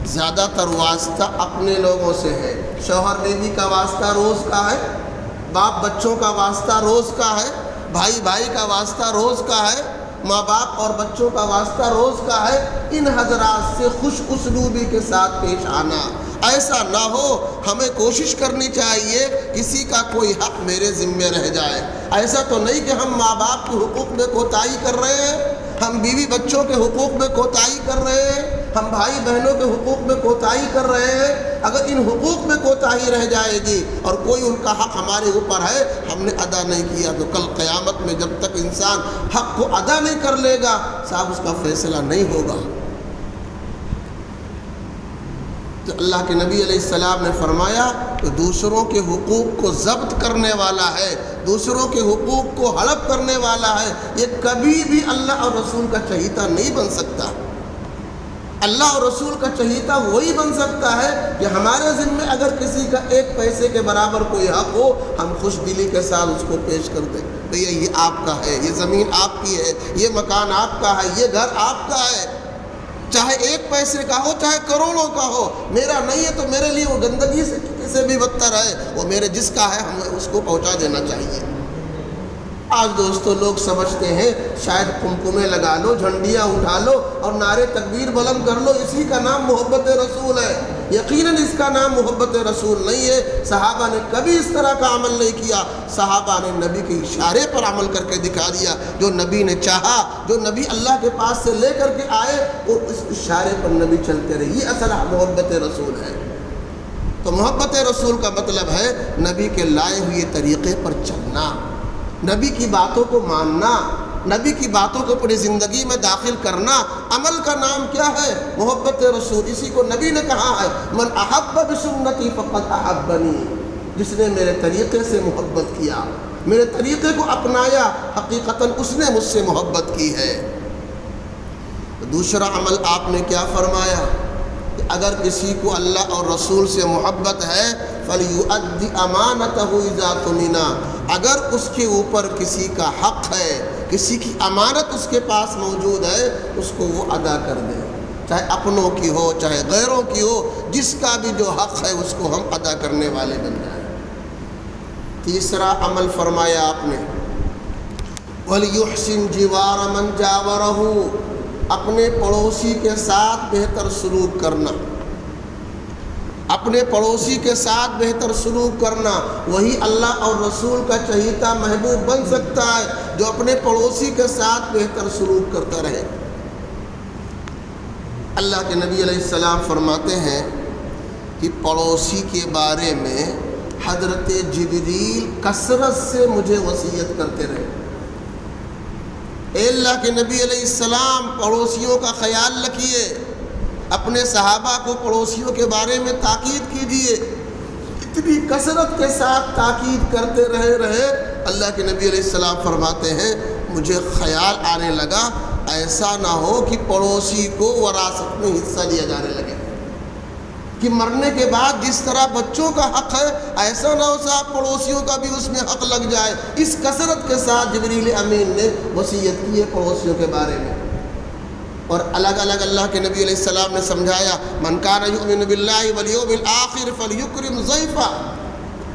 B: زیادہ تر واسطہ اپنے لوگوں سے ہے۔ شوہر بیوی کا واسطہ روز کا ہے، باپ بچوں کا واسطہ روز کا ہے، بھائی بھائی کا واسطہ روز کا ہے، ماں باپ اور بچوں کا واسطہ روز کا ہے۔ ان حضرات سے خوش اسلوبی کے ساتھ پیش آنا، ایسا نہ ہو۔ ہمیں کوشش کرنی چاہیے کسی کا کوئی حق میرے ذمے رہ جائے۔ ایسا تو نہیں کہ ہم ماں باپ کے حقوق میں کوتاہی کر رہے ہیں، ہم بیوی بچوں کے حقوق میں کوتاہی کر رہے ہیں، ہم بھائی بہنوں کے حقوق میں کوتاہی کر رہے ہیں۔ اگر ان حقوق میں کوتاہی رہ جائے گی اور کوئی ان کا حق ہمارے اوپر ہے ہم نے ادا نہیں کیا، تو کل قیامت میں جب تک انسان حق کو ادا نہیں کر لے گا صاحب اس کا فیصلہ نہیں ہوگا۔ تو اللہ کے نبی علیہ السلام نے فرمایا کہ دوسروں کے حقوق کو ضبط کرنے والا ہے، دوسروں کے حقوق کو ہڑپ کرنے والا ہے، یہ کبھی بھی اللہ اور رسول کا چہیتا نہیں بن سکتا۔ اللہ اور رسول کا چہیتا وہی بن سکتا ہے کہ ہمارے ذمے اگر کسی کا ایک پیسے کے برابر کوئی حق ہو ہم خوش دلی کے ساتھ اس کو پیش کر دیں، بھیا یہ آپ کا ہے، یہ زمین آپ کی ہے، یہ مکان آپ کا ہے، یہ گھر آپ کا ہے، چاہے ایک پیسے کا ہو چاہے کروڑوں کا ہو، میرا نہیں ہے تو میرے لیے وہ گندگی سے بھی بدتر ہے، وہ میرے جس کا ہے ہمیں اس کو پہنچا دینا چاہیے۔ آج دوستو لوگ سمجھتے ہیں شاید قمقمے لگا لو، جھنڈیاں اٹھا لو اور نعرے تکبیر بلند کر لو، اسی کا نام محبت رسول ہے۔ یقیناً اس کا نام محبت رسول نہیں ہے۔ صحابہ نے کبھی اس طرح کا عمل نہیں کیا، صحابہ نے نبی کے اشارے پر عمل کر کے دکھا دیا، جو نبی نے چاہا، جو نبی اللہ کے پاس سے لے کر کے آئے اور اس اشارے پر نبی چلتے رہے، یہ اصل محبت رسول ہے۔ تو محبت رسول کا مطلب ہے نبی کے لائے ہوئے طریقے پر چلنا، نبی کی باتوں کو ماننا، نبی کی باتوں کو اپنی زندگی میں داخل کرنا۔ عمل کا نام کیا ہے؟ محبت رسول۔ اسی کو نبی نے کہا ہے من احب بسنتی فقد احبنی، جس نے میرے طریقے سے محبت کیا، میرے طریقے کو اپنایا، حقیقتاً اس نے مجھ سے محبت کی ہے۔ دوسرا عمل آپ نے کیا فرمایا کہ اگر کسی کو اللہ اور رسول سے محبت ہے فَلْيُؤَدِّ أَمَانَتَهُ إِذَا تُمِنَا، اگر اس کے اوپر کسی کا حق ہے، کسی کی امانت اس کے پاس موجود ہے، اس کو وہ ادا کر دے، چاہے اپنوں کی ہو چاہے غیروں کی ہو، جس کا بھی جو حق ہے اس کو ہم ادا کرنے والے بن جائیں۔ تیسرا عمل فرمایا آپ نے وَلْيُحْسِنْ جِوَارَ مَنْ جَاوَرَهُ، اپنے پڑوسی کے ساتھ بہتر سلوک کرنا۔ اپنے پڑوسی کے ساتھ بہتر سلوک کرنا، وہی اللہ اور رسول کا چہیتا محبوب بن سکتا ہے جو اپنے پڑوسی کے ساتھ بہتر سلوک کرتا رہے۔ اللہ کے نبی علیہ السلام فرماتے ہیں کہ پڑوسی کے بارے میں حضرت جبریل کثرت سے مجھے وصیت کرتے رہے۔ اے اللہ کے نبی علیہ السلام، پڑوسیوں کا خیال رکھیے، اپنے صحابہ کو پڑوسیوں کے بارے میں تاکید کیجیے۔ اتنی کثرت کے ساتھ تاکید کرتے رہے اللہ کے نبی علیہ السلام فرماتے ہیں مجھے خیال آنے لگا ایسا نہ ہو کہ پڑوسی کو وراثت میں حصہ دیا جانے لگے، کہ مرنے کے بعد جس طرح بچوں کا حق ہے ایسا نہ ہو صاحب پڑوسیوں کا بھی اس میں حق لگ جائے۔ اس کثرت کے ساتھ جبریل امین نے وصیت کی ہے پڑوسیوں کے بارے میں۔ اور الگ الگ اللہ کے نبی علیہ السلام نے سمجھایا من کان یؤمن باللہ والیوم الآخر فلیکرم ضیفہ،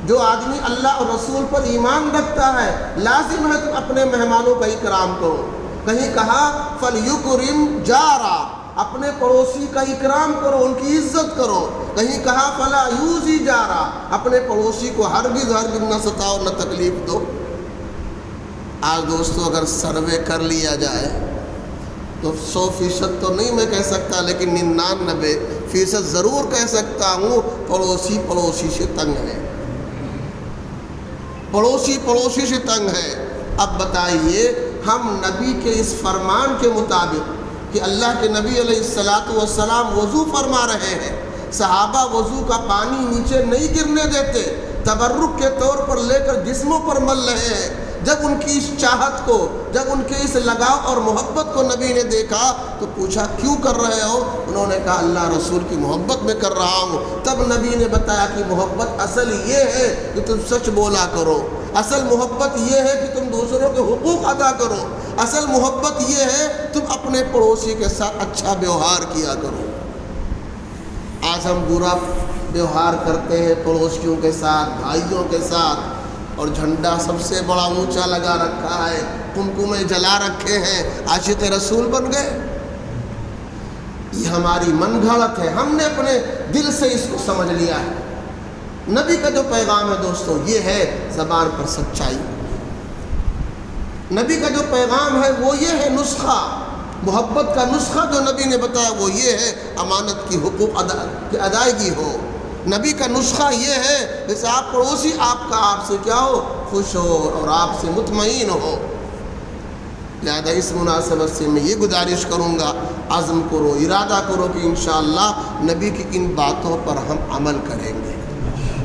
B: جو آدمی اللہ اور رسول پر ایمان رکھتا ہے لازم ہے تم اپنے مہمانوں کا اکرام کرو۔ کہیں کہا فلیکرم جارا، اپنے پڑوسی کا اکرام کرو، ان کی عزت کرو۔ کہیں کہا فلا یوزی جارا، اپنے پڑوسی کو ہرگز نہ ستاؤ نہ تکلیف دو۔ آج دوستو اگر سروے کر لیا جائے تو 100% تو نہیں میں کہہ سکتا لیکن 99% ضرور کہہ سکتا ہوں پڑوسی سے تنگ ہے، پڑوسی سے تنگ ہے۔ اب بتائیے ہم نبی کے اس فرمان کے مطابق کہ اللہ کے نبی علیہ السلام وضو فرما رہے ہیں، صحابہ وضو کا پانی نیچے نہیں گرنے دیتے، تبرک کے طور پر لے کر جسموں پر مل رہے ہیں۔ جب ان کی اس چاہت کو، جب ان کے اس لگاؤ اور محبت کو نبی نے دیکھا تو پوچھا کیوں کر رہے ہو؟ انہوں نے کہا اللہ رسول کی محبت میں کر رہا ہوں۔ تب نبی نے بتایا کہ محبت اصل یہ ہے کہ تم سچ بولا کرو، اصل محبت یہ ہے کہ تم دوسروں کے حقوق ادا کرو، اصل محبت یہ ہے تم اپنے پڑوسی کے ساتھ اچھا ویوہار کیا کرو۔ آج ہم برا ویوہار کرتے ہیں پڑوسیوں کے ساتھ، بھائیوں کے ساتھ، اور جھنڈا سب سے بڑا اونچا لگا رکھا ہے، قمقمے جلا رکھے ہیں، عاشق رسول بن گئے۔ یہ ہماری من گھڑت ہے، ہم نے اپنے دل سے اس کو سمجھ لیا ہے۔ نبی کا جو پیغام ہے دوستو یہ ہے زبان پر سچائی، نبی کا جو پیغام ہے وہ یہ ہے نسخہ، محبت کا نسخہ جو نبی نے بتایا وہ یہ ہے امانت کی حقوق کی ادائیگی ہو۔ نبی کا نسخہ یہ ہے جیسے آپ پڑوسی آپ سے کیا ہو، خوش ہو اور آپ سے مطمئن ہو۔ لہذا اس مناسبت سے میں یہ گزارش کروں گا عزم کرو، ارادہ کرو کہ انشاءاللہ نبی کی ان باتوں پر ہم عمل کریں گے۔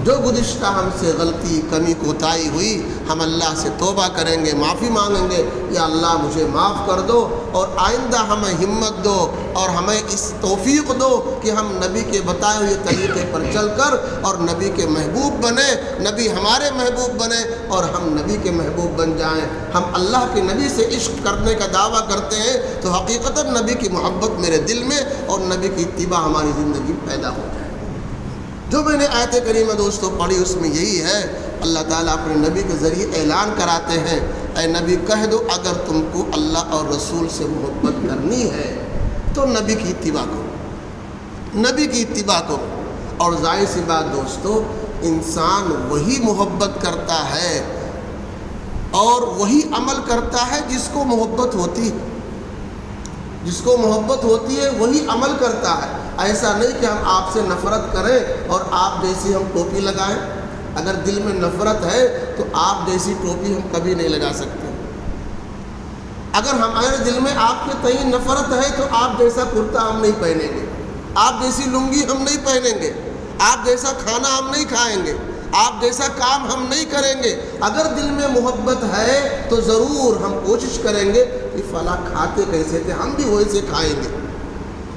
B: جو گزشتہ ہم سے غلطی کمی کوتاہی ہوئی ہم اللہ سے توبہ کریں گے، معافی مانگیں گے، یا اللہ مجھے معاف کر دو اور آئندہ ہمیں ہمت دو اور ہمیں اس توفیق دو کہ ہم نبی کے بتائے ہوئے طریقے پر چل کر اور نبی کے محبوب بنے، نبی ہمارے محبوب بنے اور ہم نبی کے محبوب بن جائیں۔ ہم اللہ کے نبی سے عشق کرنے کا دعویٰ کرتے ہیں تو حقیقتاً نبی کی محبت میرے دل میں اور نبی کی اتباع ہماری زندگی میں پیدا ہو جائے۔ جو میں نے آیت کریمہ دوستوں پڑھی اس میں یہی ہے، اللہ تعالیٰ اپنے نبی کے ذریعے اعلان کراتے ہیں اے نبی کہہ دو اگر تم کو اللہ اور رسول سے محبت کرنی ہے تو نبی کی اتباع کرو، نبی کی اتباع کرو۔ اور ظاہر سی بات دوستو انسان وہی محبت کرتا ہے اور وہی عمل کرتا ہے جس کو محبت ہوتی ہے، جس کو محبت ہوتی ہے وہی عمل کرتا ہے۔ ایسا نہیں کہ ہم آپ سے نفرت کریں اور آپ جیسی ہم ٹوپی لگائیں۔ اگر دل میں نفرت ہے تو آپ جیسی ٹوپی ہم کبھی نہیں لگا سکتے۔ اگر ہمارے دل میں آپ کے تئیں نفرت ہے تو آپ جیسا کرتا ہم نہیں پہنیں گے، آپ جیسی لنگی ہم نہیں پہنیں گے، آپ جیسا کھانا ہم نہیں کھائیں گے، آپ جیسا کام ہم نہیں کریں گے۔ اگر دل میں محبت ہے تو ضرور ہم کوشش کریں گے کہ فلاں کھاتے کیسے تھے ہم بھی ویسے کھائیں گے،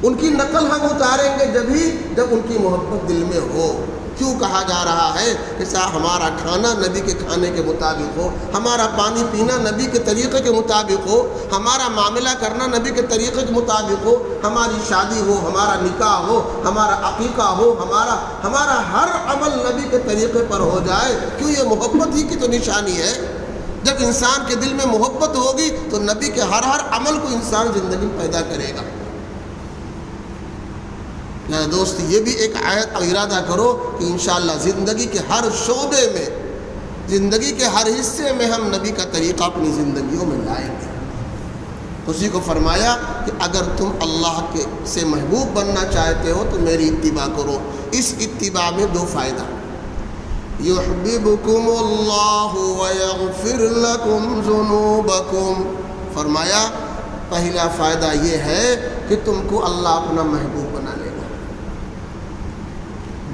B: ان کی نقل ہم اتاریں گے جب ان کی محبت دل میں ہو۔ کیوں کہا جا رہا ہے کہ ہمارا کھانا نبی کے کھانے کے مطابق ہو، ہمارا پانی پینا نبی کے طریقے کے مطابق ہو، ہمارا معاملہ کرنا نبی کے طریقے کے مطابق ہو، ہماری شادی ہو، ہمارا نکاح ہو، ہمارا عقیقہ ہو، ہمارا ہر عمل نبی کے طریقے پر ہو جائے۔ کیوں یہ محبت ہی کی تو نشانی ہے۔ جب انسان کے دل میں محبت ہوگی تو نبی کے ہر عمل کو انسان زندگی میں پیدا کرے گا۔ میرا دوست یہ بھی ایک آیت اور ارادہ کرو کہ انشاءاللہ زندگی کے ہر شعبے میں، زندگی کے ہر حصے میں ہم نبی کا طریقہ اپنی زندگیوں میں لائیں گے۔ اسی کو فرمایا کہ اگر تم اللہ کے سے محبوب بننا چاہتے ہو تو میری اتباع کرو۔ اس اتباع میں دو فائدہ، یحببکم اللہ ویغفر لکم ذنوبکم، فرمایا پہلا فائدہ یہ ہے کہ تم کو اللہ اپنا محبوب بنا لے گا۔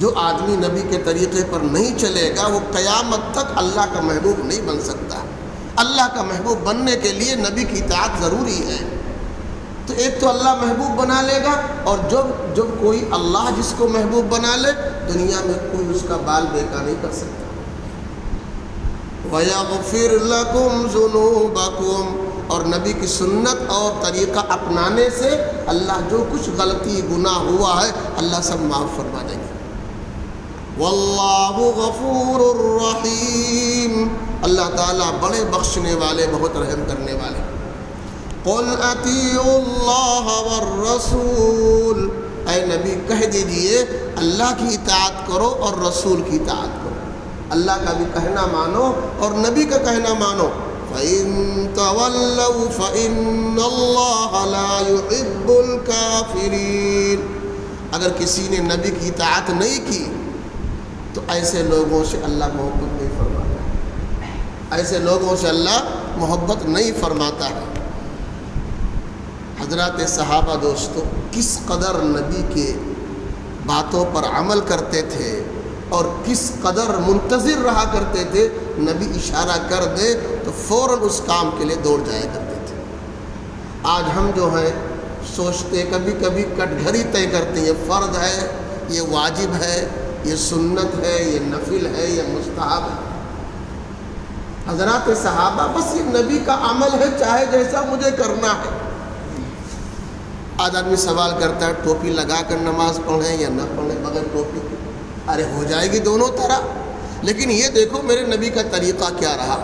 B: جو آدمی نبی کے طریقے پر نہیں چلے گا وہ قیامت تک اللہ کا محبوب نہیں بن سکتا۔ اللہ کا محبوب بننے کے لیے نبی کی اطاعت ضروری ہے۔ تو ایک تو اللہ محبوب بنا لے گا، اور جب کوئی اللہ جس کو محبوب بنا لے دنیا میں کوئی اس کا بال بیکا نہیں کر سکتا۔ وَيَغْفِرْ لَكُمْ ذُنُوبَكُمْ، اور نبی کی سنت اور طریقہ اپنانے سے اللہ جو کچھ غلطی گناہ ہوا ہے اللہ سب معاف فرما دیں گے۔ وَاللَّهُ غَفُورٌ رَحِيمٌ، اللہ تعالیٰ بڑے بخشنے والے، بہت رحم کرنے والے۔ قُلْ أَطِيعُوا اللَّهَ وَالرَّسُولَ، اے نبی کہہ دیجئے اللہ کی اطاعت کرو اور رسول کی اطاعت کرو، اللہ کا بھی کہنا مانو اور نبی کا کہنا مانو۔ فَإِن تَوَلَّوْا فَإِنَّ اللَّهَ لَا يُحِبُّ الْكَافِرِينَ، اگر کسی نے نبی کی اطاعت نہیں کی تو ایسے لوگوں سے اللہ محبت نہیں فرماتا، ایسے لوگوں سے اللہ محبت نہیں فرماتا ہے۔ حضرات صحابہ دوستو کس قدر نبی کے باتوں پر عمل کرتے تھے اور کس قدر منتظر رہا کرتے تھے، نبی اشارہ کر دے تو فوراً اس کام کے لیے دوڑ جایا کرتے تھے۔ آج ہم جو ہیں سوچتے کبھی کبھی کٹ گھری طے کرتے ہیں، یہ فرض ہے، یہ واجب ہے، یہ سنت ہے، یہ نفل ہے، یہ مستحب ہے۔ حضرات صحابہ بس یہ نبی کا عمل ہے، چاہے جیسا مجھے کرنا ہے۔ آج آدمی سوال کرتا ہے ٹوپی لگا کر نماز پڑھیں یا نہ پڑھیں بغیر ٹوپی کے، ارے ہو جائے گی دونوں طرح، لیکن یہ دیکھو میرے نبی کا طریقہ کیا رہا۔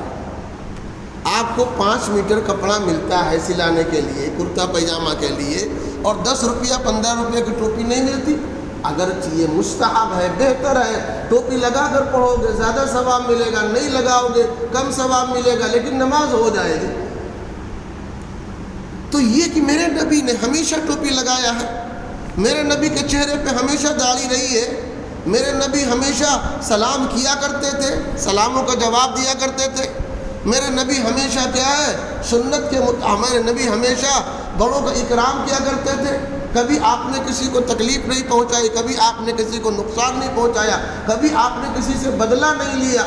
B: آپ کو 5 میٹر کپڑا ملتا ہے سلانے کے لیے، کرتا پائجامہ کے لیے، اور 10 روپیہ 15 روپیہ کی ٹوپی نہیں ملتی۔ اگرچہ یہ مستحب ہے، بہتر ہے، ٹوپی لگا کر پڑھو گے زیادہ ثواب ملے گا، نہیں لگاؤ گے کم ثواب ملے گا، لیکن نماز ہو جائے گی۔ تو یہ کہ میرے نبی نے ہمیشہ ٹوپی لگایا ہے، میرے نبی کے چہرے پہ ہمیشہ داڑھی رہی ہے، میرے نبی ہمیشہ سلام کیا کرتے تھے، سلاموں کا جواب دیا کرتے تھے، میرے نبی ہمیشہ کیا ہے سنت کے ہمارے نبی ہمیشہ بڑوں کا اکرام کیا کرتے تھے۔ کبھی آپ نے کسی کو تکلیف نہیں پہنچائی، کبھی آپ نے کسی کو نقصان نہیں پہنچایا، کبھی آپ نے کسی سے بدلہ نہیں لیا۔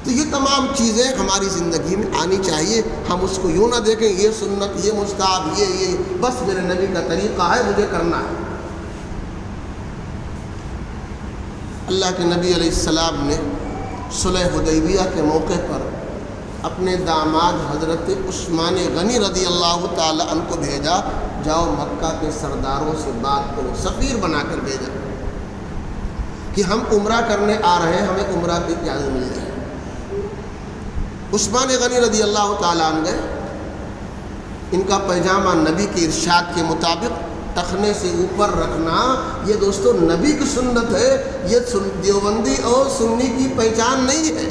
B: تو یہ تمام چیزیں ہماری زندگی میں آنی چاہیے، ہم اس کو یوں نہ دیکھیں یہ سنت، یہ مستحب، یہ بس میرے نبی کا طریقہ ہے مجھے کرنا ہے۔ اللہ کے نبی علیہ السلام نے صلح حدیبیہ کے موقع پر اپنے داماد حضرت عثمان غنی رضی اللہ تعالی عنہ کو بھیجا، جاؤ مکہ کے سرداروں سے بات کرو، سفیر بنا کر بھیجا کہ ہم عمرہ کرنے آ رہے ہیں، ہمیں عمرہ کی اجازت مل جائے۔ عثمان غنی رضی اللہ تعالیٰ عنہ گئے، ان کا پیجامہ نبی کے ارشاد کے مطابق ٹخنے سے اوپر رکھنا یہ دوستو نبی کی سنت ہے، یہ دیوبندی اور سنی کی پہچان نہیں ہے،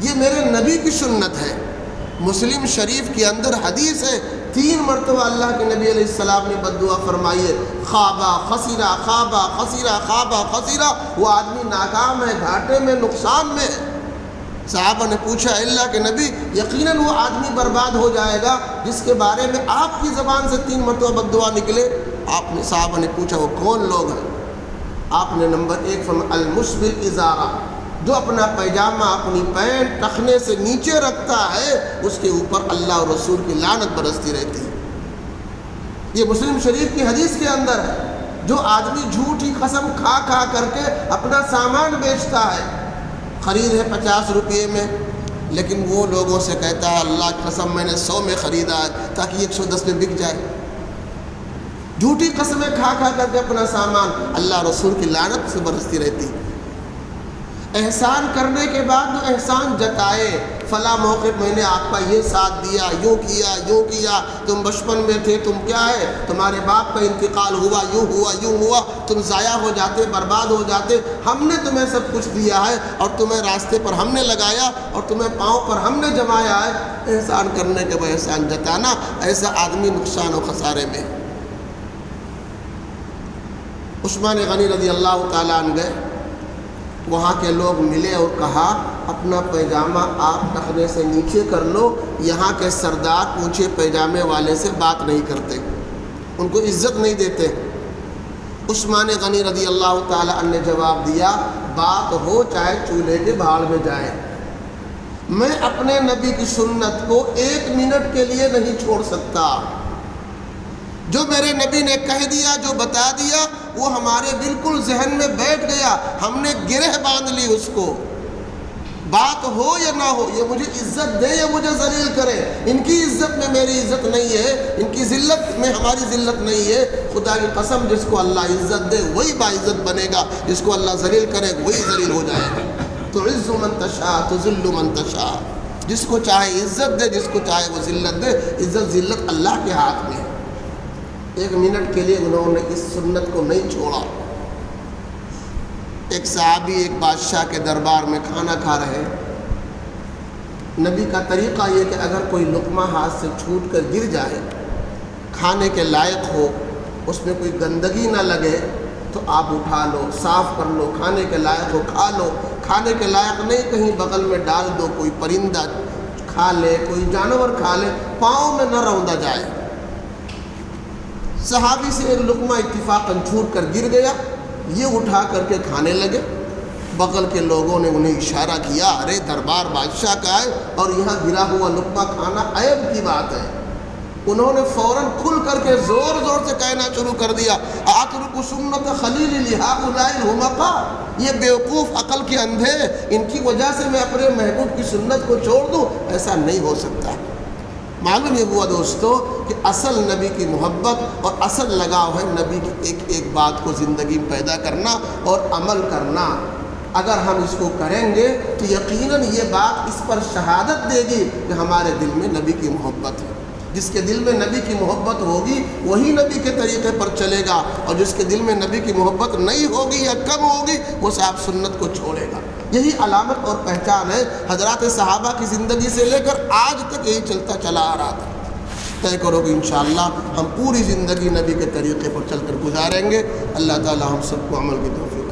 B: یہ میرے نبی کی سنت ہے۔ مسلم شریف کے اندر حدیث ہے 3 مرتبہ اللہ کے نبی علیہ السلام نے بد دعا فرمائی ہے، خوابہ خسیرہ خوابہ خسیرہ خوابہ خسیرہ، وہ آدمی ناکام ہے، گھاٹے میں، نقصان میں ہے۔ صحابہ نے پوچھا اللہ کے نبی یقیناً وہ آدمی برباد ہو جائے گا جس کے بارے میں آپ کی زبان سے 3 مرتبہ بد دعا نکلے؟ صحابہ نے پوچھا وہ کون لوگ ہیں؟ آپ نے نمبر 1 فرمایا المسبل ازارہ، جو اپنا پیجامہ اپنی پینٹ ٹخنے سے نیچے رکھتا ہے اس کے اوپر اللہ اور رسول کی لعنت برستی رہتی ہے۔ یہ مسلم شریف کی حدیث کے اندر ہے۔ جو آدمی جھوٹی قسم کھا کھا کر کے اپنا سامان بیچتا ہے، خرید ہے 50 روپے میں، لیکن وہ لوگوں سے کہتا ہے اللہ کی قسم میں نے 100 میں خریدا ہے تاکہ 110 میں بک جائے، جھوٹی قسمیں کھا کھا کر کے اپنا سامان اللہ رسول کی لعنت سے برستی رہتی۔ احسان کرنے کے بعد جو احسان جتائے، فلاں موقع میں نے آپ کا یہ ساتھ دیا، یوں کیا، تم بچپن میں تھے، تم کیا ہے، تمہارے باپ کا انتقال ہوا، یوں ہوا، تم ضائع ہو جاتے، برباد ہو جاتے، ہم نے تمہیں سب کچھ دیا ہے اور تمہیں راستے پر ہم نے لگایا اور تمہیں پاؤں پر ہم نے جمایا ہے۔ احسان کرنے کے وہ احسان جتانا، ایسا آدمی نقصان و خسارے میں۔ عثمان غنی رضی اللہ تعالیٰ عنہ گئے، وہاں کے لوگ ملے اور کہا اپنا پیجامہ آپ ٹخنے سے نیچے کر لو، یہاں کے سردار اونچے پیجامے والے سے بات نہیں کرتے، ان کو عزت نہیں دیتے۔ عثمان غنی رضی اللہ تعالیٰ عنہ نے جواب دیا، بات ہو چاہے چولہے کے بھاڑ میں جائے، میں اپنے نبی کی سنت کو 1 منٹ کے لیے نہیں چھوڑ سکتا۔ جو میرے نبی نے کہہ دیا، جو بتا دیا، وہ ہمارے بالکل ذہن میں بیٹھ گیا، ہم نے گرہ باندھ لی اس کو۔ بات ہو یا نہ ہو، یہ مجھے عزت دے یا مجھے ذلیل کرے، ان کی عزت میں میری عزت نہیں ہے، ان کی ذلت میں ہماری ذلت نہیں ہے۔ خدا کی قسم، جس کو اللہ عزت دے وہی باعزت بنے گا، جس کو اللہ ذلیل کرے وہی ذلیل ہو جائے گا۔ تعز من تشاء تذل من تشاء، جس کو چاہے عزت دے، جس کو چاہے وہ ذلت دے، عزت ذلت اللہ کے ہاتھ میں ہے۔ 1 منٹ کے لیے انہوں نے اس سنت کو نہیں چھوڑا۔ ایک صحابی ایک بادشاہ کے دربار میں کھانا کھا رہے، نبی کا طریقہ یہ کہ اگر کوئی لقمہ ہاتھ سے چھوٹ کر گر جائے، کھانے کے لائق ہو، اس میں کوئی گندگی نہ لگے تو آپ اٹھا لو، صاف کر لو، کھانے کے لائق ہو کھا لو، کھانے کے لائق نہیں کہیں بغل میں ڈال دو، کوئی پرندہ کھا لے، کوئی جانور کھا لے، پاؤں میں نہ روندا جائے۔ صحابی سے ایک لقمہ اتفاقاً چھوٹ کر گر گیا، یہ اٹھا کر کے کھانے لگے، بغل کے لوگوں نے انہیں اشارہ کیا، ارے دربار بادشاہ کا ہے اور یہاں گرا ہوا لقمہ کھانا عیب کی بات ہے۔ انہوں نے فوراً کھل کر کے زور زور سے کہنا شروع کر دیا، اترک سنت خلیل لہؤلاء الحمقاء، یہ بیوقوف عقل کے اندھے، ان کی وجہ سے میں اپنے محبوب کی سنت کو چھوڑ دوں، ایسا نہیں ہو سکتا۔ معلوم یہ ہوا دوستو کہ اصل نبی کی محبت اور اصل لگاؤ ہے نبی کی ایک ایک بات کو زندگی میں پیدا کرنا اور عمل کرنا۔ اگر ہم اس کو کریں گے تو یقیناً یہ بات اس پر شہادت دے گی کہ ہمارے دل میں نبی کی محبت ہے۔ جس کے دل میں نبی کی محبت ہوگی وہی نبی کے طریقے پر چلے گا، اور جس کے دل میں نبی کی محبت نہیں ہوگی یا کم ہوگی وہ صاحب سنت کو چھوڑے گا۔ یہی علامت اور پہچان ہے حضرات صحابہ کی زندگی سے لے کر آج تک یہی چلتا چلا آ رہا تھا۔ طے کرو کہ انشاءاللہ ہم پوری زندگی نبی کے طریقے پر چل کر گزاریں گے۔ اللہ تعالی ہم سب کو عمل کی توفیق